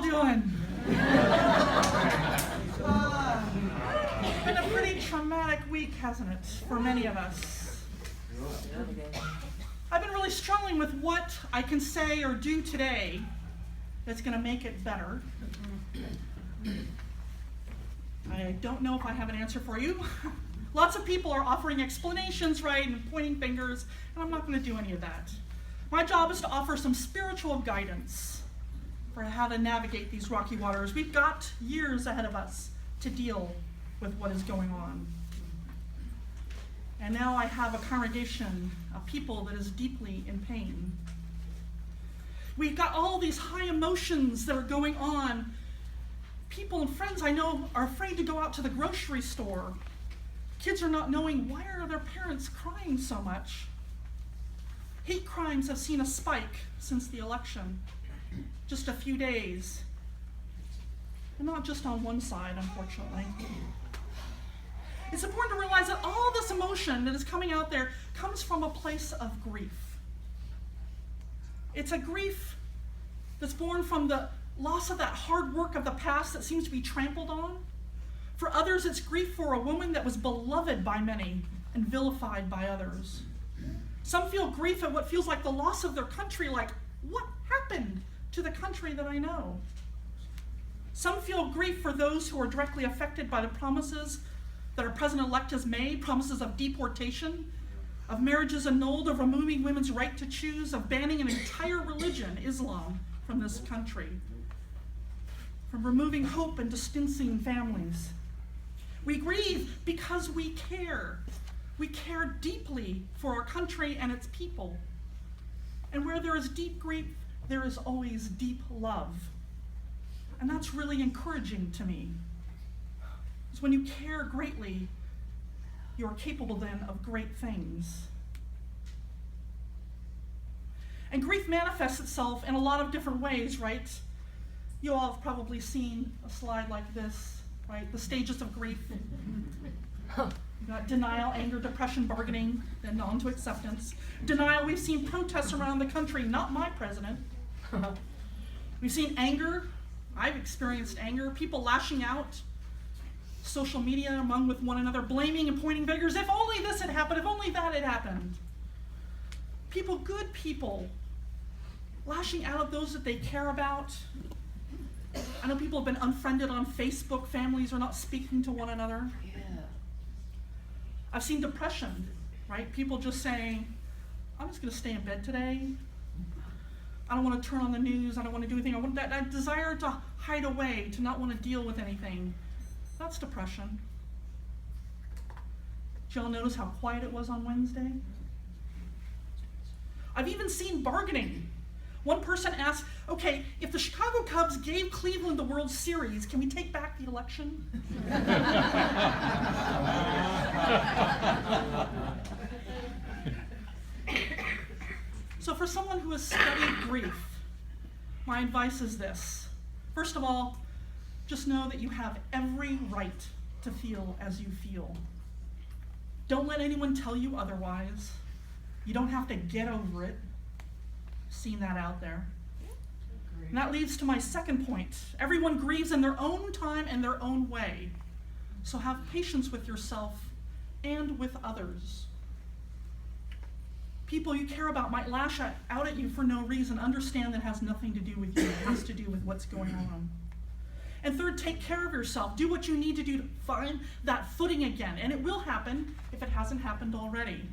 y'all doing? It's been a pretty traumatic week, hasn't it, for many of us? I've been really struggling with what I can say or do today that's going to make it better. I don't know if I have an answer for you. Lots of people are offering explanations, right, and pointing fingers, and I'm not going to do any of that. My job is to offer some spiritual guidance for how to navigate these rocky waters. We've got years ahead of us to deal with what is going on. And now I have a congregation of people that is deeply in pain. We've got all these high emotions that are going on. People and friends I know are afraid to go out to the grocery store. Kids are not knowing, why are their parents crying so much? Hate crimes have seen a spike since the election, just a few days. And not just on one side, unfortunately. It's important to realize that all this emotion that is coming out there comes from a place of grief. It's a grief that's born from the loss of that hard work of the past that seems to be trampled on. For others, it's grief for a woman that was beloved by many and vilified by others. Some feel grief at what feels like the loss of their country, like, what happened to the country that I know? Some feel grief for those who are directly affected by the promises that our president-elect has made, promises of deportation, of marriages annulled, of removing women's right to choose, of banning an entire religion, Islam, from this country, from removing hope and distancing families. We grieve because we care. We care deeply for our country and its people. And where there is deep grief, there is always deep love. And that's really encouraging to me. Because when you care greatly, you're capable then of great things. And grief manifests itself in a lot of different ways, right? You all have probably seen a slide like this, right? The stages of grief. You've got denial, anger, depression, bargaining, then on to acceptance. Denial, we've seen protests around the country, not my president. We've seen anger. I've experienced anger, people lashing out, social media among with one another, blaming and pointing fingers. If only this had happened, if only that had happened. People, good people, lashing out at those that they care about. I know people have been unfriended on Facebook. Families are not speaking to one another. Yeah. I've seen depression, right? People just saying, I'm just going to stay in bed today. I don't want to turn on the news. I don't want to do anything. I want that desire to hide away, to not want to deal with anything. That's depression. Did y'all notice how quiet it was on Wednesday? I've even seen bargaining. One person asked, okay, if the Chicago Cubs gave Cleveland the World Series, can we take back the election? So for someone who has studied grief, my advice is this. First of all, just know that you have every right to feel as you feel. Don't let anyone tell you otherwise. You don't have to get over it. Seen that out there. And that leads to my second point. Everyone grieves in their own time and their own way. So have patience with yourself and with others. People you care about might lash out at you for no reason. Understand that has nothing to do with you. It has to do with what's going on. And third, take care of yourself. Do what you need to do to find that footing again. And it will happen if it hasn't happened already.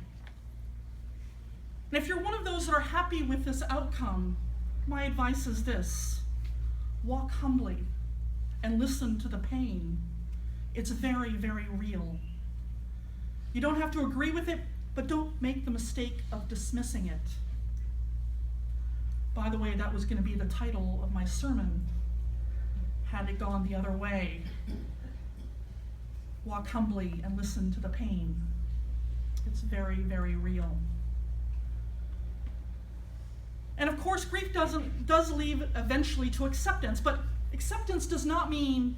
And if you're one of those that are happy with this outcome, my advice is this. Walk humbly and listen to the pain. It's very, very real. You don't have to agree with it, but don't make the mistake of dismissing it. By the way, that was going to be the title of my sermon, had it gone the other way. Walk humbly and listen to the pain. It's very, very real. And of course, grief does lead eventually to acceptance, but acceptance does not mean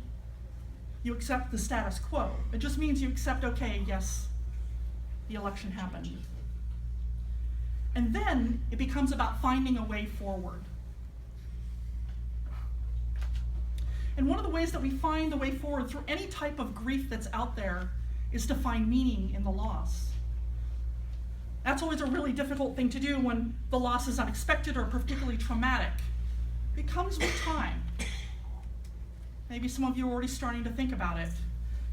you accept the status quo. It just means you accept, okay, yes, the election happened. And then it becomes about finding a way forward. And one of the ways that we find the way forward through any type of grief that's out there is to find meaning in the loss. That's always a really difficult thing to do when the loss is unexpected or particularly traumatic. It comes with time. Maybe some of you are already starting to think about it.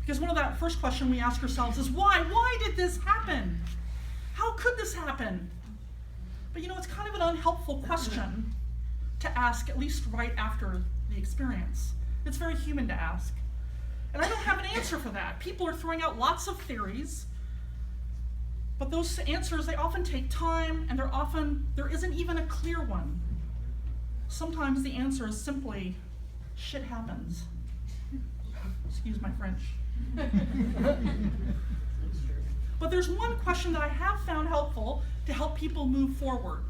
Because one of that first question we ask ourselves is, why? Why did this happen? How could this happen? But it's kind of an unhelpful question to ask, at least right after the experience. It's very human to ask. And I don't have an answer for that. People are throwing out lots of theories, but those answers, they often take time, and there isn't even a clear one. Sometimes the answer is simply, shit happens. Excuse my French. But there's one question that I have found helpful to help people move forward.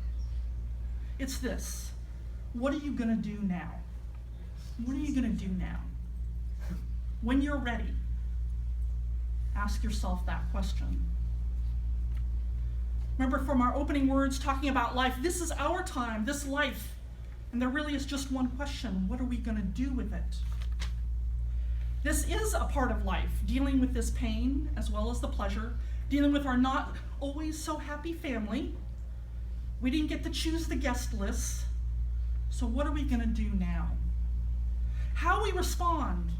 It's this: what are you going to do now? What are you going to do now? When you're ready, ask yourself that question. Remember from our opening words talking about life, this is our time, this life, and there really is just one question: what are we going to do with it? This is a part of life, dealing with this pain as well as the pleasure, dealing with our not always so happy family. We didn't get to choose the guest list, so what are we going to do now? How we respond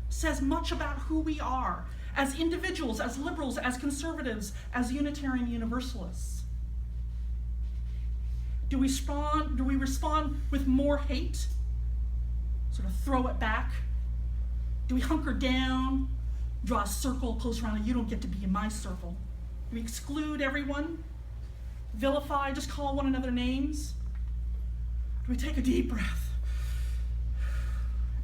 says much about who we are as individuals, as liberals, as conservatives, as Unitarian Universalists. Do we respond with more hate? Sort of throw it back? Do we hunker down, draw a circle close around it? You don't get to be in my circle. Do we exclude everyone? Vilify, just call one another names? Do we take a deep breath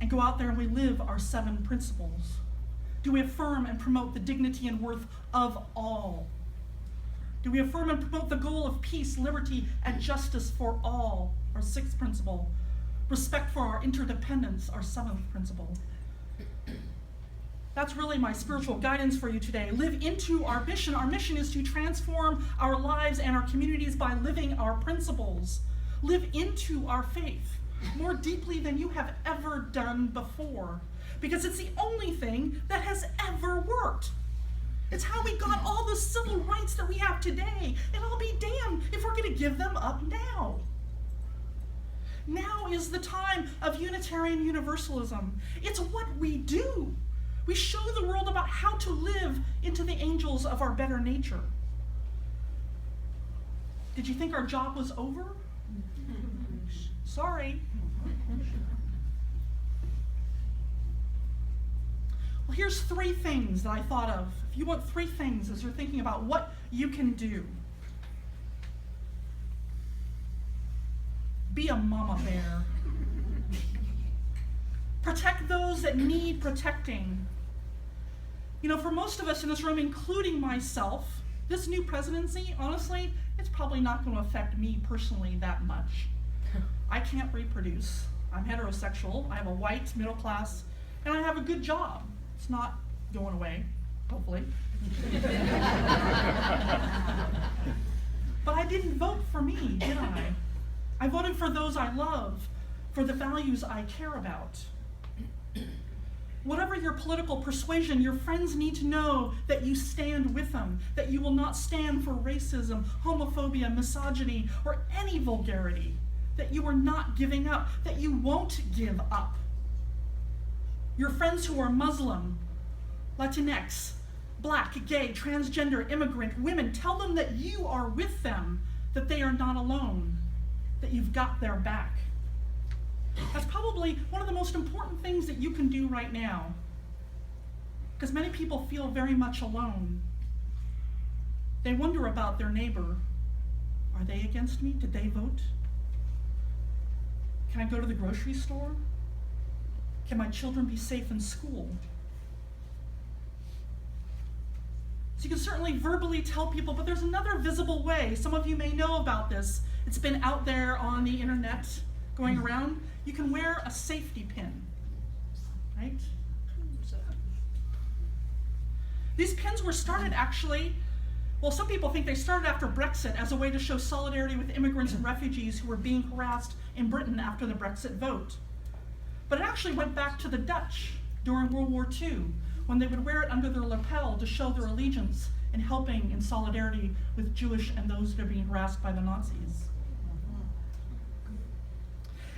and go out there and we live our 7 principles? Do we affirm and promote the dignity and worth of all? Do we affirm and promote the goal of peace, liberty, and justice for all, our 6th principle? Respect for our interdependence, our 7th principle. That's really my spiritual guidance for you today. Live into our mission. Our mission is to transform our lives and our communities by living our principles. Live into our faith more deeply than you have ever done before, because it's the only thing that has ever worked. It's how we got all the civil rights that we have today, and I'll be damned if we're going to give them up now. Now is the time of Unitarian Universalism. It's what we do. We show the world about how to live into the angels of our better nature. Did you think our job was over? Sorry. Well, here's 3 things that I thought of. If you want 3 things as you're thinking about what you can do. Be a mama bear. Protect those that need protecting. For most of us in this room, including myself, this new presidency, honestly, it's probably not going to affect me personally that much. I can't reproduce. I'm heterosexual. I have a white middle class, and I have a good job. It's not going away, hopefully. But I didn't vote for me, did I? I voted for those I love, for the values I care about. Whatever your political persuasion, your friends need to know that you stand with them, that you will not stand for racism, homophobia, misogyny, or any vulgarity, that you are not giving up, that you won't give up. Your friends who are Muslim, Latinx, Black, gay, transgender, immigrant, women, tell them that you are with them, that they are not alone, that you've got their back. That's probably one of the most important things that you can do right now, because many people feel very much alone. They wonder about their neighbor. Are they against me? Did they vote? Can I go to the grocery store? Can my children be safe in school? So you can certainly verbally tell people, but there's another visible way. Some of you may know about this. It's been out there on the internet going around. You can wear a safety pin, right? These pins were started actually, well, some people think they started after Brexit as a way to show solidarity with immigrants and refugees who were being harassed in Britain after the Brexit vote. But it actually went back to the Dutch during World War II, when they would wear it under their lapel to show their allegiance in helping in solidarity with Jewish and those that are being harassed by the Nazis.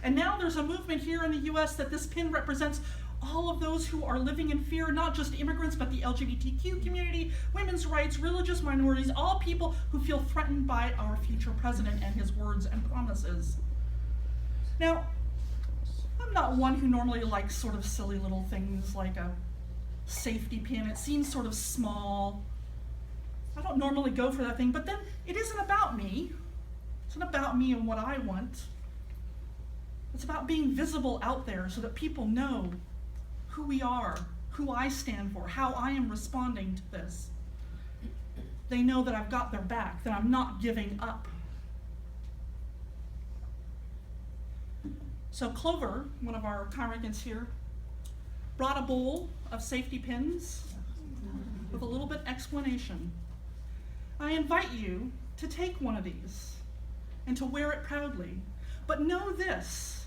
And now there's a movement here in the US that this pin represents all of those who are living in fear, not just immigrants, but the LGBTQ community, women's rights, religious minorities, all people who feel threatened by our future president and his words and promises. Now, I'm not one who normally likes sort of silly little things like a safety pin. It seems sort of small. I don't normally go for that thing, but then it isn't about me. It's not about me and what I want. It's about being visible out there so that people know who we are, who I stand for, how I am responding to this. They know that I've got their back, that I'm not giving up. So Clover, one of our congregants here, brought a bowl of safety pins with a little bit explanation. I invite you to take one of these and to wear it proudly. But know this,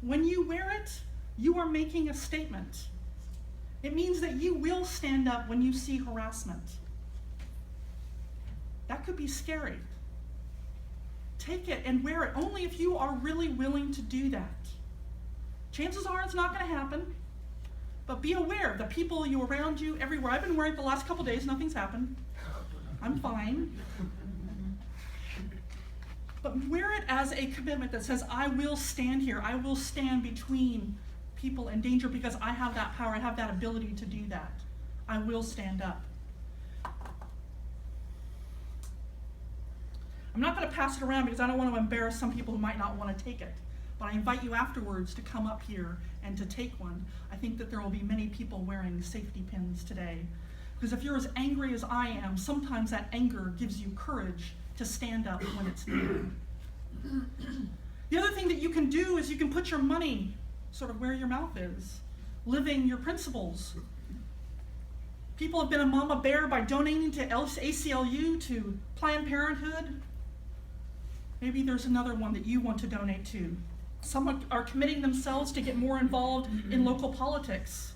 when you wear it, you are making a statement. It means that you will stand up when you see harassment. That could be scary. Take it and wear it only if you are really willing to do that. Chances are it's not going to happen, but be aware, the people around you, everywhere. I've been wearing it the last couple days, nothing's happened. I'm fine. But wear it as a commitment that says, I will stand here. I will stand between people in danger because I have that power. I have that ability to do that. I will stand up. I'm not going to pass it around because I don't want to embarrass some people who might not want to take it. But I invite you afterwards to come up here and to take one. I think that there will be many people wearing safety pins today. Because if you're as angry as I am, sometimes that anger gives you courage to stand up when it's needed. The other thing that you can do is you can put your money sort of where your mouth is, living your principles. People have been a mama bear by donating to ACLU, to Planned Parenthood. Maybe there's another one that you want to donate to. Some are committing themselves to get more involved in local politics.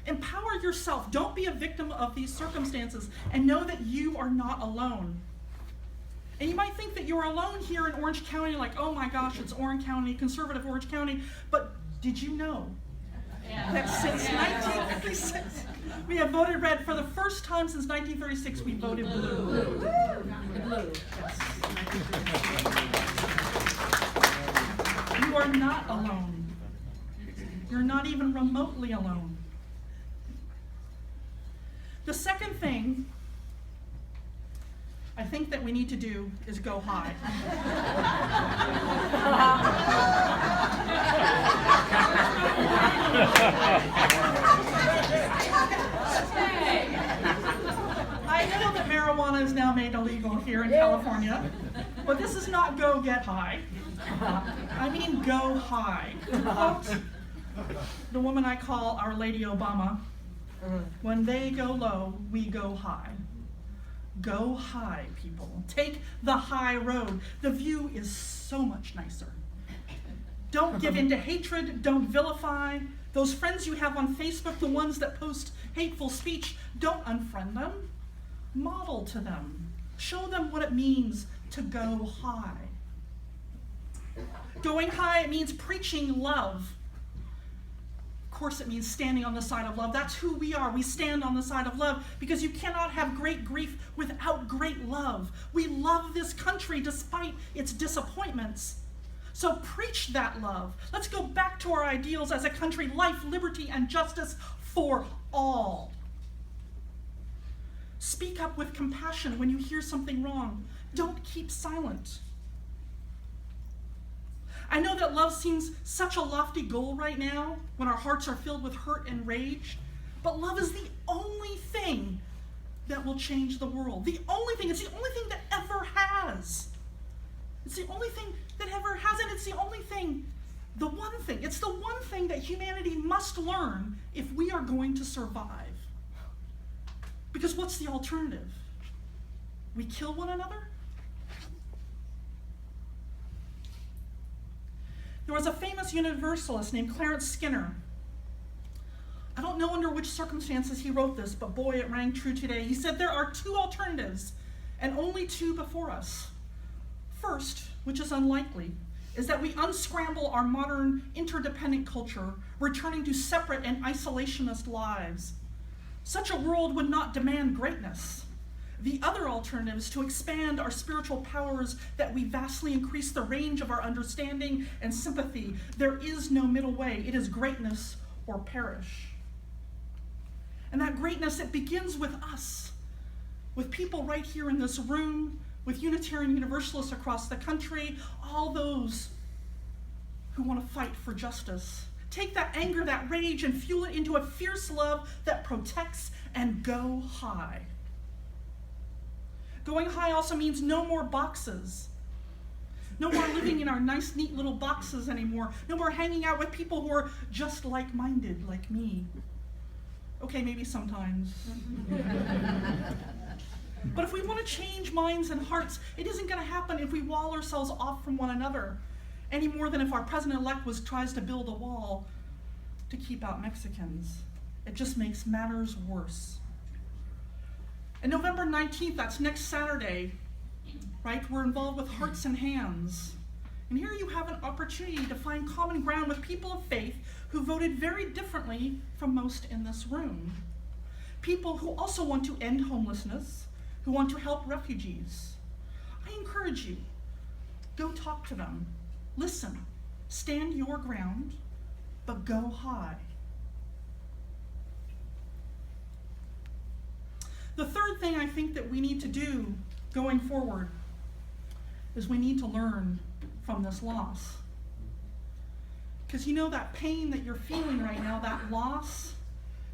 Empower yourself. Don't be a victim of these circumstances, and know that you are not alone. And you might think that you're alone here in Orange County, like, oh my gosh, it's Orange County, conservative Orange County. But did you know that since 1936, we have voted red? For the first time since 1936, we voted blue. Blue. Yes. You are not alone. You're not even remotely alone. The second thing I think that we need to do is go high. I know that marijuana is now made illegal here in California, but this is not go get high. I mean go high. Quote the woman I call Our Lady Obama, when they go low, we go high. Go high, people. Take the high road. The view is so much nicer. Don't give in to hatred. Don't vilify. Those friends you have on Facebook, the ones that post hateful speech, don't unfriend them. Model to them. Show them what it means to go high. Going high, it means preaching love. Of course, it means standing on the side of love. That's who we are. We stand on the side of love because you cannot have great grief without great love. We love this country despite its disappointments. So preach that love. Let's go back to our ideals as a country: life, liberty, and justice for all. Speak up with compassion when you hear something wrong. Don't keep silent. I know that love seems such a lofty goal right now when our hearts are filled with hurt and rage, but love is the only thing that will change the world. The only thing. It's the only thing that ever has. It's the only thing that ever has, and it's the only thing, the one thing. It's the one thing that humanity must learn if we are going to survive. Because what's the alternative? We kill one another? There was a famous Universalist named Clarence Skinner. I don't know under which circumstances he wrote this, but boy, it rang true today. He said, there are two alternatives, and only two before us. First, which is unlikely, is that we unscramble our modern interdependent culture, returning to separate and isolationist lives. Such a world would not demand greatness. The other alternative is to expand our spiritual powers that we vastly increase the range of our understanding and sympathy. There is no middle way. It is greatness or perish. And that greatness, it begins with us, with people right here in this room, with Unitarian Universalists across the country, all those who want to fight for justice. Take that anger, that rage, and fuel it into a fierce love that protects, and go high. Going high also means no more boxes. No more living in our nice, neat little boxes anymore. No more hanging out with people who are just like-minded, like me. Okay, maybe sometimes. But if we want to change minds and hearts, it isn't going to happen if we wall ourselves off from one another, any more than if our president-elect tries to build a wall to keep out Mexicans. It just makes matters worse. And November 19th, that's next Saturday, right? We're involved with Hearts and Hands. And here you have an opportunity to find common ground with people of faith who voted very differently from most in this room. People who also want to end homelessness, who want to help refugees. I encourage you, go talk to them. Listen, stand your ground, but go high. The third thing I think that we need to do going forward is we need to learn from this loss. Because you know that pain that you're feeling right now, that loss,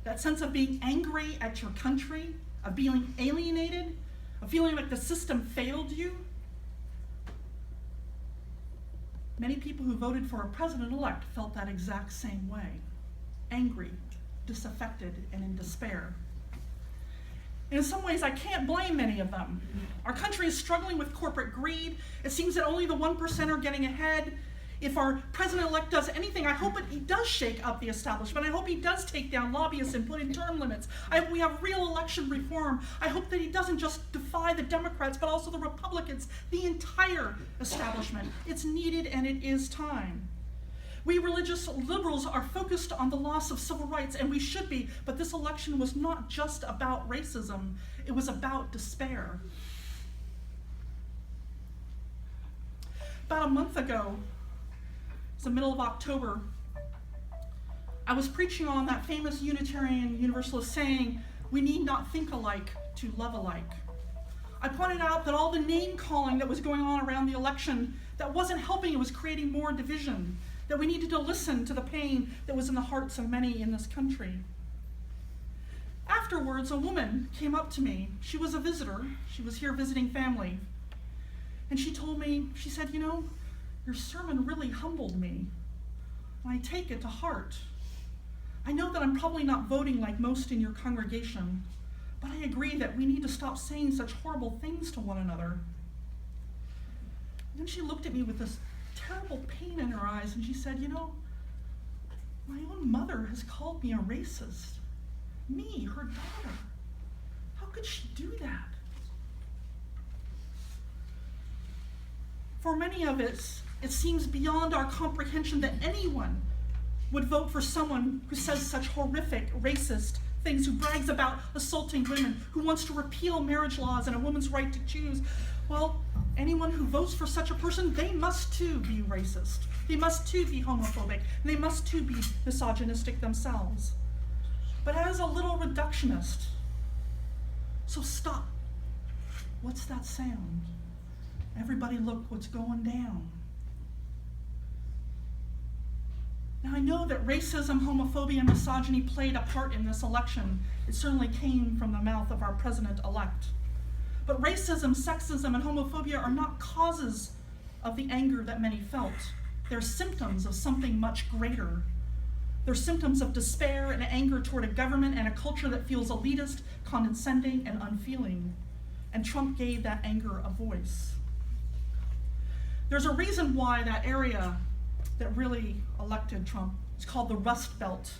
that sense of being angry at your country, of being alienated, of feeling like the system failed you. Many people who voted for a president-elect felt that exact same way. Angry, disaffected, and in despair. And in some ways, I can't blame many of them. Our country is struggling with corporate greed. It seems that only the 1% are getting ahead. If our president-elect does anything, I hope he does shake up the establishment. I hope he does take down lobbyists and put in term limits. I hope we have real election reform. I hope that he doesn't just defy the Democrats, but also the Republicans, the entire establishment. It's needed and it is time. We religious liberals are focused on the loss of civil rights, and we should be, but this election was not just about racism. It was about despair. About a month ago, it's the middle of October, I was preaching on that famous Unitarian Universalist saying, we need not think alike to love alike. I pointed out that all the name calling that was going on around the election, that wasn't helping, it was creating more division, that we needed to listen to the pain that was in the hearts of many in this country. Afterwards, a woman came up to me. She was a visitor. She was here visiting family. And she told me, she said, you know, your sermon really humbled me. And I take it to heart. I know that I'm probably not voting like most in your congregation, but I agree that we need to stop saying such horrible things to one another. And then she looked at me with this terrible pain in her eyes, and she said, you know, my own mother has called me a racist. Me, her daughter. How could she do that? For many of us, it seems beyond our comprehension that anyone would vote for someone who says such horrific, racist things, who brags about assaulting women, who wants to repeal marriage laws and a woman's right to choose. Well, anyone who votes for such a person, they must too be racist. They must too be homophobic. And they must too be misogynistic themselves. But as a little reductionist, so stop. What's that sound? Everybody look what's going down. Now I know that racism, homophobia, and misogyny played a part in this election. It certainly came from the mouth of our president-elect. But racism, sexism, and homophobia are not causes of the anger that many felt. They're symptoms of something much greater. They're symptoms of despair and anger toward a government and a culture that feels elitist, condescending, and unfeeling. And Trump gave that anger a voice. There's a reason why that area that really elected Trump. It's called the Rust Belt.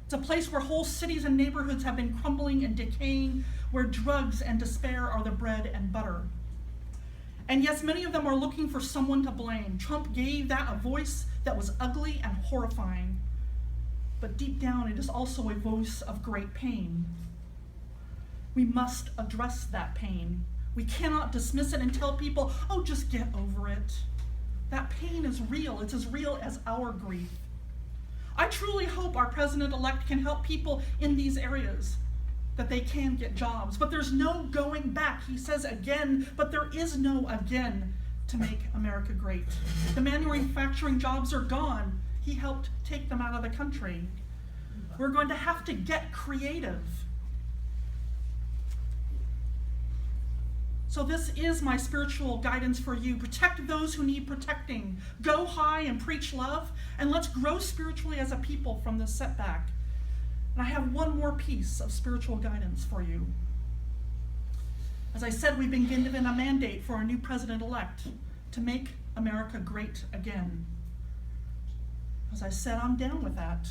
It's a place where whole cities and neighborhoods have been crumbling and decaying, where drugs and despair are the bread and butter. And yes, many of them are looking for someone to blame. Trump gave that a voice that was ugly and horrifying. But deep down, it is also a voice of great pain. We must address that pain. We cannot dismiss it and tell people, oh, just get over it. That pain is real. It's as real as our grief. I truly hope our president-elect can help people in these areas, that they can get jobs. But there's no going back. He says again, but there is no again to make America great. The manufacturing jobs are gone. He helped take them out of the country. We're going to have to get creative. So this is my spiritual guidance for you. Protect those who need protecting. Go high and preach love, and let's grow spiritually as a people from this setback. And I have one more piece of spiritual guidance for you. As I said, we've been given a mandate for our new president-elect to make America great again. As I said, I'm down with that.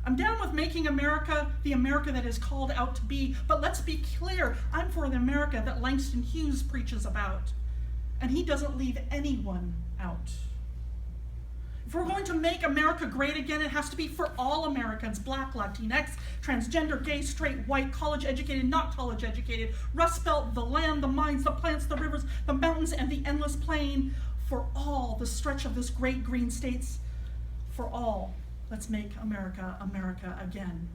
I'm down with making America the America that is called out to be, but let's be clear, I'm for the America that Langston Hughes preaches about, and he doesn't leave anyone out. If we're going to make America great again, it has to be for all Americans, Black, Latinx, transgender, gay, straight, white, college-educated, not college-educated, Rust Belt, the land, the mines, the plants, the rivers, the mountains, and the endless plain, for all the stretch of this great green states, for all. Let's make America, America again.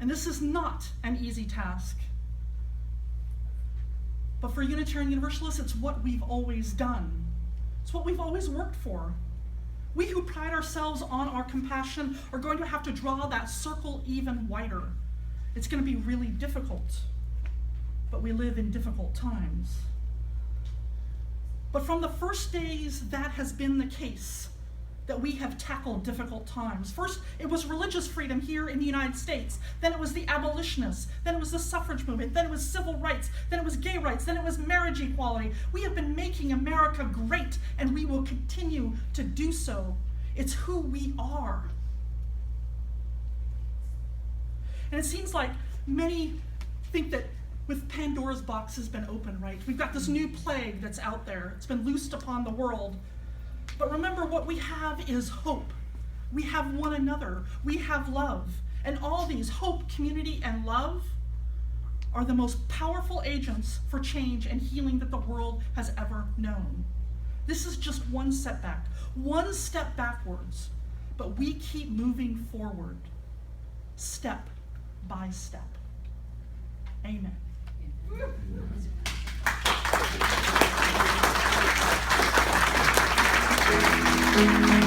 And this is not an easy task. But for Unitarian Universalists, it's what we've always done. It's what we've always worked for. We who pride ourselves on our compassion are going to have to draw that circle even wider. It's going to be really difficult, but we live in difficult times. But from the first days, that has been the case, that we have tackled difficult times. First, it was religious freedom here in the United States. Then it was the abolitionists. Then it was the suffrage movement. Then it was civil rights. Then it was gay rights. Then it was marriage equality. We have been making America great, and we will continue to do so. It's who we are. And it seems like many think that with Pandora's box has been opened, right? We've got this new plague that's out there. It's been loosed upon the world. But remember, what we have is hope. We have one another. We have love. And all these, hope, community, and love, are the most powerful agents for change and healing that the world has ever known. This is just one setback, one step backwards, but we keep moving forward, step by step. Amen. Thank you.